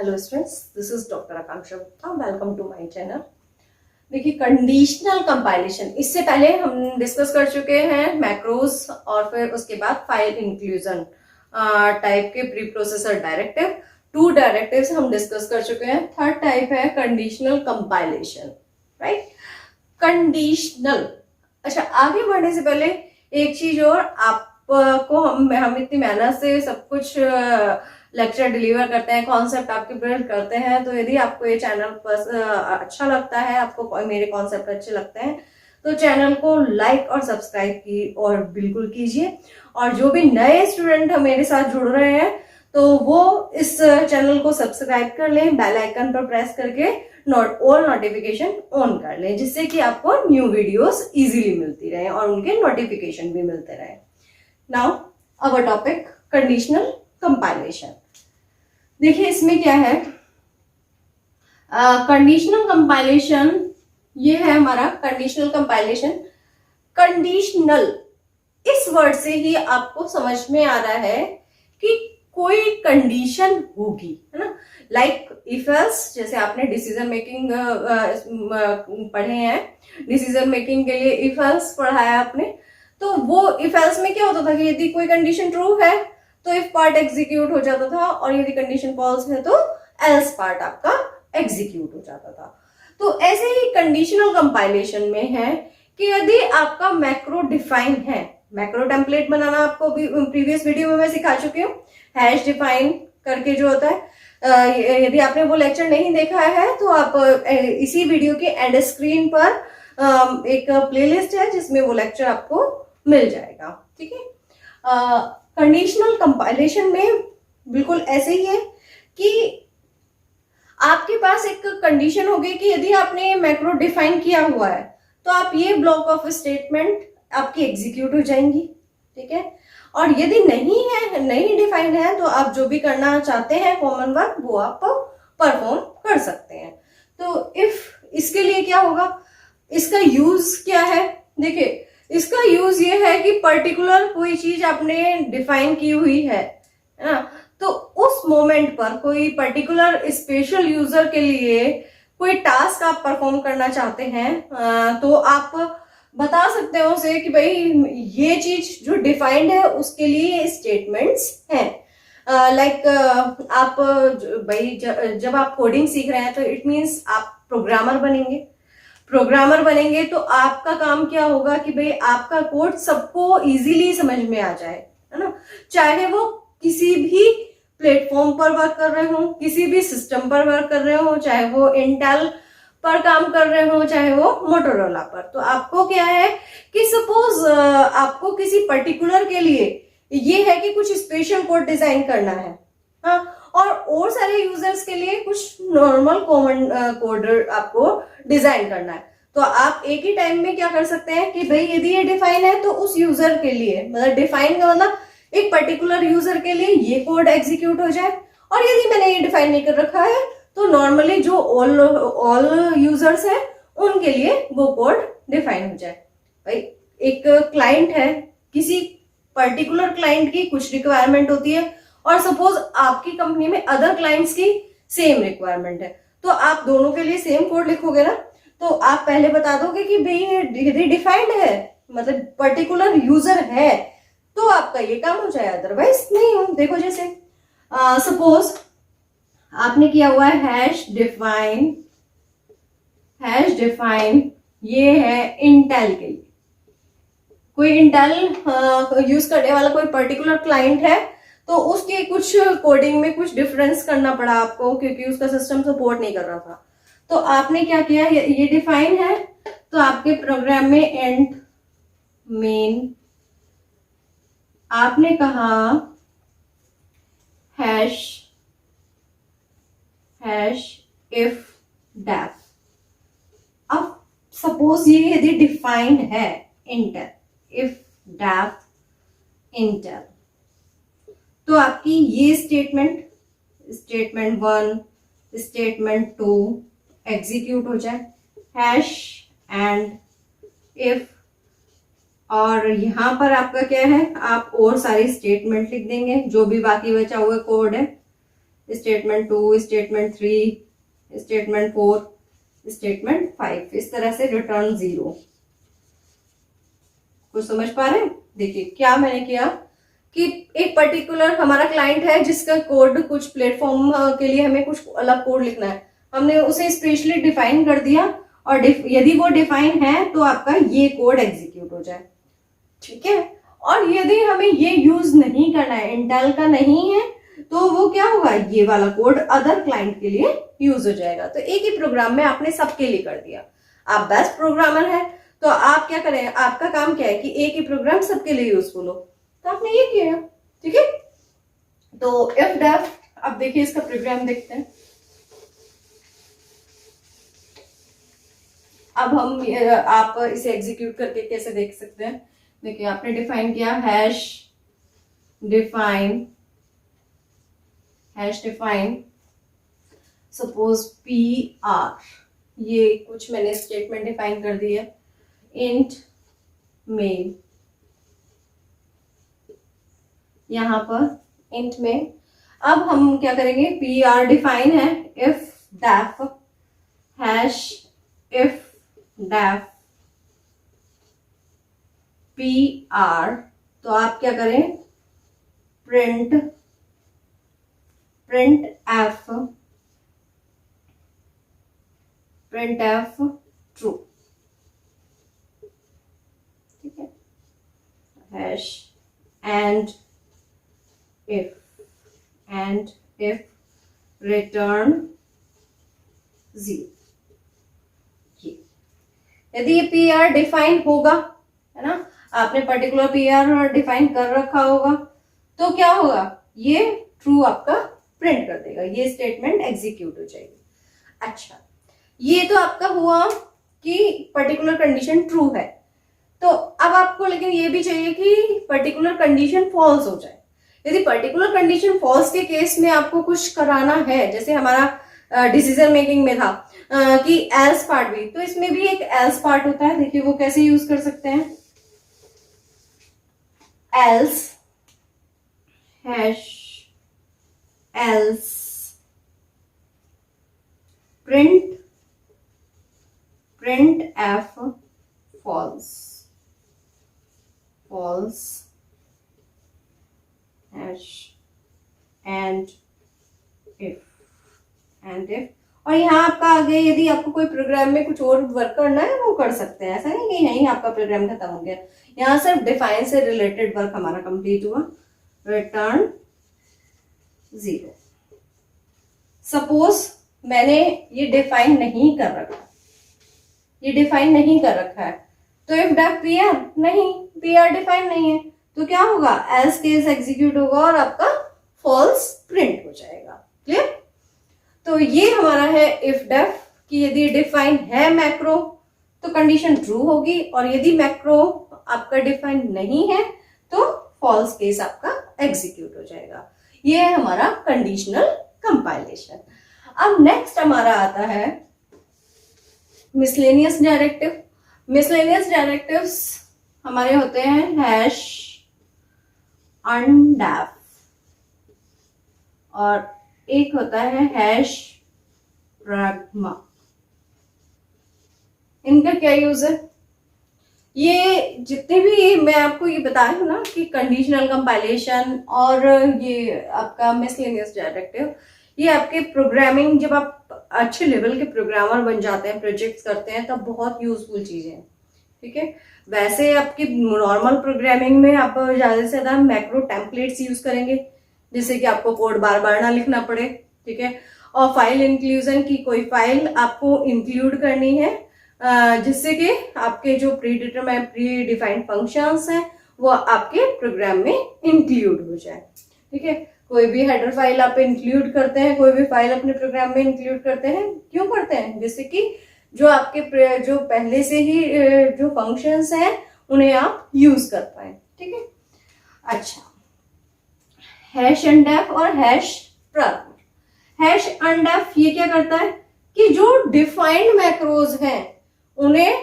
Hello students, this is doctor Akanksha Gupta. Welcome to my channel. देखिए, conditional compilation, इससे पहले हम डिस्कस कर चुके हैं मैक्रोज और फिर उसके बाद फाइल इंक्लूजन टाइप के प्री प्रोसेसर डायरेक्टिव। 2 डायरेक्टिव्स हम डिस्कस कर चुके हैं। थर्ड टाइप है कंडीशनल कंपाइलेशन, राइट। कंडीशनल, अच्छा, आगे बढ़ने से पहले एक चीज और, आपको हम इतनी मेहनत से सब कुछ लेक्चर डिलीवर करते हैं, कॉन्सेप्ट आपके बिल्ड करते हैं, तो यदि आपको ये चैनल अच्छा लगता है, आपको मेरे कॉन्सेप्ट अच्छे लगते हैं, तो चैनल को लाइक और सब्सक्राइब की और बिल्कुल कीजिए। और जो भी नए स्टूडेंट मेरे साथ जुड़ रहे हैं तो वो इस चैनल को सब्सक्राइब कर लें, बेल आइकन पर प्रेस करके ऑल नोटिफिकेशन ऑन कर लें, जिससे कि आपको न्यू वीडियोस इजीली मिलती रहे और उनके नोटिफिकेशन भी मिलते रहे। Now our topic conditional compilation. देखिए इसमें क्या है, कंडीशनल कंपाइलेशन, ये है हमारा कंडीशनल कंपाइलेशन। कंडीशनल, इस वर्ड से ही आपको समझ में आ रहा है कि कोई कंडीशन होगी, है ना। लाइक इफ एल्स, जैसे आपने डिसीजन मेकिंग पढ़े हैं, डिसीजन मेकिंग के लिए इफ एल्स पढ़ा है आपने, तो वो इफ एल्स में क्या होता था कि यदि कोई कंडीशन ट्रू है तो इफ पार्ट एग्जीक्यूट हो जाता था, और यदि कंडीशन फॉल्स है तो एल्स पार्ट आपका एग्जीक्यूट हो जाता था। तो ऐसे ही कंडीशनल कंपाइलेशन में है कि यदि आपका मैक्रो डिफाइन है, मैक्रो टेम्पलेट बनाना आपको भी प्रीवियस वीडियो में मैं सिखा चुकी हूँ, हैश डिफाइन करके जो होता है। यदि आपने वो लेक्चर नहीं देखा है तो आप इसी वीडियो के एंड स्क्रीन पर एक प्लेलिस्ट है जिसमें वो लेक्चर आपको मिल जाएगा, ठीक है। कंडीशनल कंपाइलेशन में बिल्कुल ऐसे ही है कि आपके पास एक कंडीशन होगी कि यदि आपने मैक्रो डिफाइन किया हुआ है तो आप ये ब्लॉक ऑफ स्टेटमेंट आपकी एग्जीक्यूट हो जाएंगी, ठीक है। और यदि नहीं है, नहीं डिफाइन है, तो आप जो भी करना चाहते हैं कॉमन वर्क वो आप परफॉर्म कर सकते हैं। तो इफ, इसके लिए क्या होगा, इसका यूज क्या है? देखिए इसका यूज ये है कि पर्टिकुलर कोई चीज आपने डिफाइन की हुई है ना, तो उस मोमेंट पर कोई पर्टिकुलर स्पेशल यूजर के लिए कोई टास्क आप परफॉर्म करना चाहते हैं, तो आप बता सकते हो उसे कि भाई ये चीज जो डिफाइंड है उसके लिए स्टेटमेंट्स हैं। लाइक आप भाई जब आप कोडिंग सीख रहे हैं तो इट मीन्स आप प्रोग्रामर बनेंगे। प्रोग्रामर बनेंगे तो आपका काम क्या होगा कि भाई आपका कोड सबको इजीली समझ में आ जाए, है ना। चाहे वो किसी भी प्लेटफॉर्म पर वर्क कर रहे हो, किसी भी सिस्टम पर वर्क कर रहे हो, चाहे वो इंटेल पर काम कर रहे हो, चाहे वो मोटोरोला पर। तो आपको क्या है कि सपोज आपको किसी पर्टिकुलर के लिए ये है कि कुछ स्पेशल कोड डिजाइन करना है, हाँ, और सारे यूजर्स के लिए कुछ नॉर्मल कॉमन कोड आपको डिजाइन करना है। तो आप एक ही टाइम में क्या कर सकते हैं कि भाई यदि ये डिफाइन है तो उस यूजर के लिए, मतलब डिफाइन का मतलब एक पर्टिकुलर यूजर के लिए ये कोड एग्जीक्यूट हो जाए, और यदि मैंने ये डिफाइन नहीं कर रखा है तो नॉर्मली जो ऑल यूजर्स हैं उनके लिए वो कोड डिफाइन हो जाए। भाई एक क्लाइंट है, किसी पर्टिकुलर क्लाइंट की कुछ रिक्वायरमेंट होती है, और सपोज आपकी कंपनी में अदर क्लाइंट्स की सेम रिक्वायरमेंट है, तो आप दोनों के लिए सेम कोड लिखोगे ना, तो आप पहले बता दोगे कि भाई यदि डिफाइंड है, मतलब पर्टिकुलर यूजर है, तो आपका ये काम हो जाए, अदरवाइज नहीं हो। देखो जैसे सपोज आपने किया हुआ है हैश डिफाइन, ये है इंटेल के लिए, कोई इंटेल यूज करने वाला कोई पर्टिकुलर क्लाइंट है, तो उसके कुछ कोडिंग में कुछ डिफरेंस करना पड़ा आपको क्योंकि उसका सिस्टम सपोर्ट नहीं कर रहा था। तो आपने क्या किया, ये डिफाइन है, तो आपके प्रोग्राम में एंड मेन आपने कहा हैश इफ डेफ। अब सपोज ये यदि डिफाइंड है इंटेल, इफ डेफ इंटेल, तो आपकी ये स्टेटमेंट 1, स्टेटमेंट 2 एग्जीक्यूट हो जाए, हैश एंड इफ, और यहां पर आपका क्या है, आप और सारी स्टेटमेंट लिख देंगे जो भी बाकी बचा हुआ कोड है, स्टेटमेंट 2, स्टेटमेंट 3, स्टेटमेंट 4, स्टेटमेंट 5, इस तरह से रिटर्न 0। कुछ समझ पा रहे हैं? देखिए क्या मैंने किया कि एक पर्टिकुलर हमारा क्लाइंट है जिसका कोड कुछ प्लेटफॉर्म के लिए हमें कुछ अलग कोड लिखना है, हमने उसे स्पेशली डिफाइन कर दिया और यदि वो डिफाइन है तो आपका ये कोड एग्जीक्यूट हो जाए, ठीक है। और यदि हमें ये यूज नहीं करना है, इंटेल का नहीं है, तो वो क्या होगा, ये वाला कोड अदर क्लाइंट के लिए यूज हो जाएगा। तो एक ही प्रोग्राम में आपने सबके लिए कर दिया। आप बेस्ट प्रोग्रामर है तो आप क्या करें, आपका काम क्या है कि एक ही प्रोग्राम सबके लिए यूजफुल हो, तो आपने ये किया, ठीक है। तो इफ डेफ, अब देखिए इसका प्रोग्राम देखते हैं। अब हम आप इसे एग्जीक्यूट करके कैसे देख सकते हैं। देखिए आपने डिफाइन किया हैश डिफाइन सपोज PR, ये कुछ मैंने स्टेटमेंट डिफाइन कर दी है। इंट मेल, यहां पर इंट में अब हम क्या करेंगे, PR डिफाइन है if def hash if def PR, तो आप क्या करें, प्रिंट एफ ट्रू, ठीक है। Hash end if return 0। यदि ये PR डिफाइन होगा, है ना, आपने पर्टिकुलर PR डिफाइन कर रखा होगा, तो क्या होगा, ये ट्रू आपका प्रिंट कर देगा, ये स्टेटमेंट एग्जीक्यूट हो जाएगी। अच्छा, ये तो आपका हुआ कि पर्टिकुलर कंडीशन ट्रू है। तो अब आपको लेकिन ये भी चाहिए कि पर्टिकुलर कंडीशन फॉल्स हो जाए। यदि पर्टिकुलर कंडीशन फॉल्स के केस में आपको कुछ कराना है, जैसे हमारा डिसीजन मेकिंग में था कि एल्स पार्ट भी, तो इसमें भी एक एल्स पार्ट होता है। देखिए वो कैसे यूज कर सकते हैं, else hash else print f false hash end if और यहाँ आपका आगे यदि आपको कोई प्रोग्राम में कुछ और वर्क करना है वो कर सकते हैं, ऐसा नहीं कि यहीं आपका प्रोग्राम खत्म हो गया। यहाँ सिर्फ डिफाइन से रिलेटेड वर्क हमारा कंप्लीट हुआ। रिटर्न 0। सपोज मैंने ये डिफाइन नहीं कर रखा है, तो इफ डेफ PR, नहीं PR डिफाइन नहीं है, तो क्या होगा, एल्स केस एग्जीक्यूट होगा और आपका फॉल्स प्रिंट हो जाएगा। क्लियर? तो ये हमारा है इफ डेफ कि यदि डिफाइन है मैक्रो तो कंडीशन ट्रू होगी, और यदि मैक्रो आपका डिफाइन नहीं है तो फॉल्स केस आपका एग्जीक्यूट हो जाएगा। ये है हमारा कंडीशनल कंपाइलेशन। अब नेक्स्ट हमारा आता है मिसलेनियस डायरेक्टिव। मिसलेनियस डायरेक्टिव्स हमारे होते हैं हैश अनडेफ और एक होता है हैश प्रगमा। इनका क्या यूज है, ये जितने भी मैं आपको ये बता रही हूँ ना कि कंडीशनल कंपाइलेशन और ये आपका मिसलेनियस डायरेक्टिव, ये आपके प्रोग्रामिंग, जब आप अच्छे लेवल के प्रोग्रामर बन जाते हैं, प्रोजेक्ट्स करते हैं, तब बहुत यूजफुल चीजें हैं, ठीक है। वैसे आपकी नॉर्मल प्रोग्रामिंग में आप ज्यादा से ज्यादा मैक्रो टेम्पलेट्स यूज करेंगे, जिससे कि आपको कोड बार बार ना लिखना पड़े, ठीक है। और फाइल इंक्लूजन की कोई फाइल आपको इंक्लूड करनी है, जिससे कि आपके जो प्री डिफाइंड फंक्शंस हैं वो आपके प्रोग्राम में इंक्लूड हो जाए, ठीक है। कोई भी हेडर फाइल आप इंक्लूड करते हैं, कोई भी फाइल अपने प्रोग्राम में इंक्लूड करते हैं, क्यों करते हैं, जिससे कि जो आपके जो पहले से ही जो फंक्शंस हैं उन्हें आप यूज कर पाए, ठीक है। अच्छा, हैश अनडेफ और हैश प्रग। हैश अनडेफ ये क्या करता है कि जो डिफाइंड मैक्रोज हैं उन्हें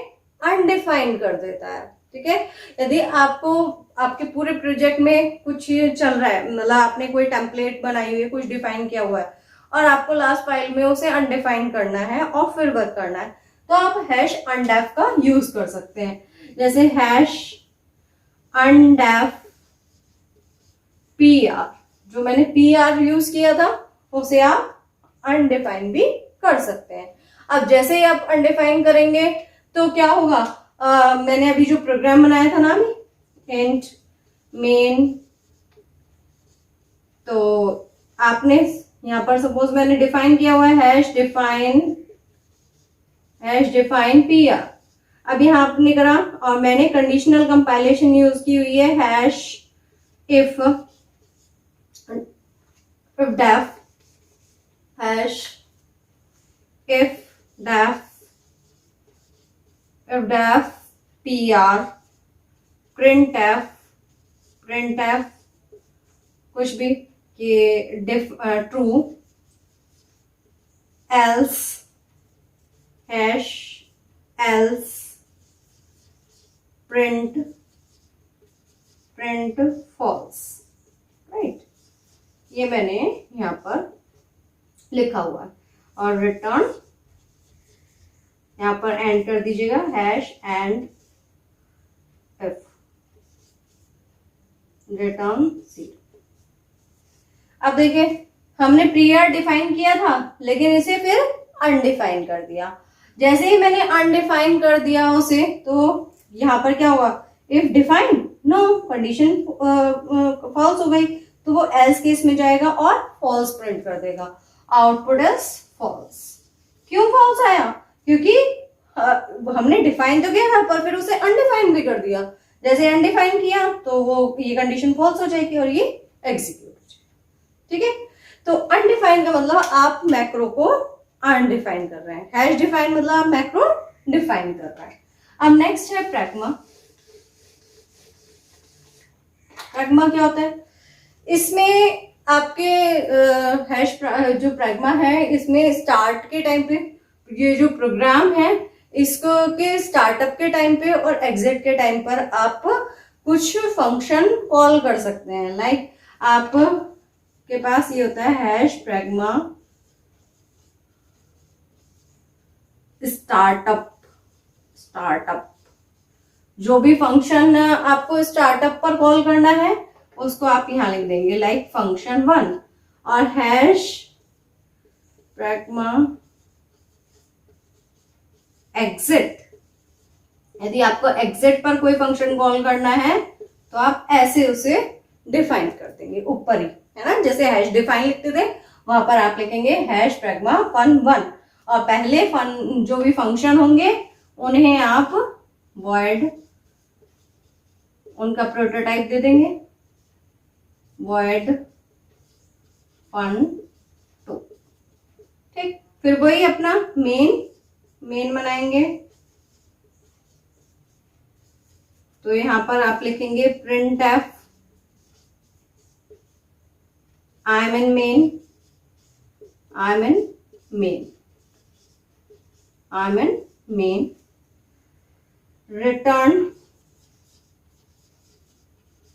अनडिफाइंड कर देता है, ठीक है। यदि आपको आपके पूरे प्रोजेक्ट में कुछ चल रहा है, मतलब आपने कोई टेम्पलेट बनाई हुई है, कुछ डिफाइन किया हुआ है और आपको लास्ट फाइल में उसे अनडिफाइन करना है और फिर वर्क करना है, तो आप हैश अनडेफ का यूज कर सकते हैं। जैसे हैश अनडेफ PR, जो मैंने PR यूज किया था उसे आप अनडिफाइन भी कर सकते हैं। अब जैसे ही आप अनडिफाइन करेंगे तो क्या होगा, मैंने अभी जो प्रोग्राम बनाया था ना इंट मेन, तो आपने यहां पर सपोज मैंने डिफाइन किया हुआ है हैश डिफाइन PR। अब यहां आपने करा और मैंने कंडीशनल कंपाइलेशन यूज की हुई है hash if def hash if def PR printf कुछ भी कि diff true else hash else print false, right. ये मैंने यहाँ पर लिखा हुआ है और रिटर्न यहाँ पर एंड कर दीजिएगा हैश एंड इफ रिटर्न 0। अब देखिए हमने PR डिफाइन किया था लेकिन इसे फिर अनडिफाइन कर दिया। जैसे ही मैंने अनडिफाइन कर दिया उसे, तो यहाँ पर क्या हुआ, if define no condition false हो गई, तो वो एल्स केस में जाएगा और फॉल्स प्रिंट कर देगा, आउटपुट इज फॉल्स। क्यों फॉल्स आया, क्योंकि हमने डिफाइन तो किया था पर फिर उसे अनडिफाइन भी कर दिया। जैसे अनडिफाइन किया तो वो ये कंडीशन फॉल्स हो जाएगी और ये एग्जीक्यूट हो जाएगा, ठीक है। तो अनडिफाइन का मतलब आप मैक्रो को अनडिफाइन कर रहे हैं, हैश डिफाइन मतलब आप मैक्रो डिफाइन कर रहे हैं। अब नेक्स्ट है प्रैग्मा। प्रैग्मा क्या होता है, इसमें आपके हैश जो प्रैग्मा है इसमें स्टार्ट के टाइम पे ये जो प्रोग्राम है इसको के स्टार्टअप के टाइम पे और एग्जिट के टाइम पर आप कुछ फंक्शन कॉल कर सकते हैं। लाइक आप के पास ये होता है हैश प्रैग्मा स्टार्टअप। जो भी फंक्शन आपको स्टार्टअप पर कॉल करना है उसको आप यहां लिख देंगे लाइक फंक्शन 1 और हैश प्रैग्मा एग्जिट। यदि आपको एग्जिट पर कोई फंक्शन कॉल करना है तो आप ऐसे उसे डिफाइन कर देंगे ऊपर ही, है ना। जैसे हैश डिफाइन लिखते थे वहां पर आप लिखेंगे हैश प्रैग्मा fun1 और पहले फन जो भी फंक्शन होंगे उन्हें आप void उनका प्रोटोटाइप दे देंगे void fun2, ठीक। फिर वही अपना मेन बनाएंगे, तो यहां पर आप लिखेंगे printf I'm in main return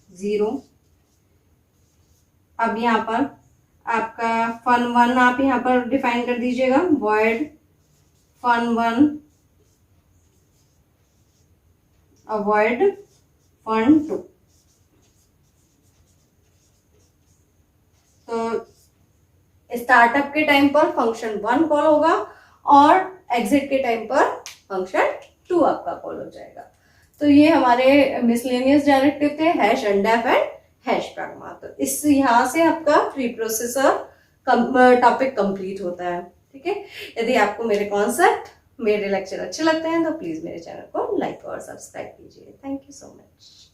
0। अब यहां पर आपका fun1 आप यहां पर डिफाइन कर दीजिएगा void fun1 avoid fun2। तो स्टार्टअप के टाइम पर फंक्शन 1 कॉल होगा और एग्जिट के टाइम पर फंक्शन 2 आपका कॉल हो जाएगा। तो ये हमारे मिसलेनियस डायरेक्टिव थे हैश अनडेफ एंड हैश प्रैग्मा। तो इस यहाँ से आपका प्री प्रोसेसर टॉपिक कंप्लीट होता है, ठीक है। यदि आपको मेरे कॉन्सेप्ट मेरे लेक्चर अच्छे लगते हैं तो प्लीज मेरे चैनल को लाइक और सब्सक्राइब कीजिए। Thank you so much.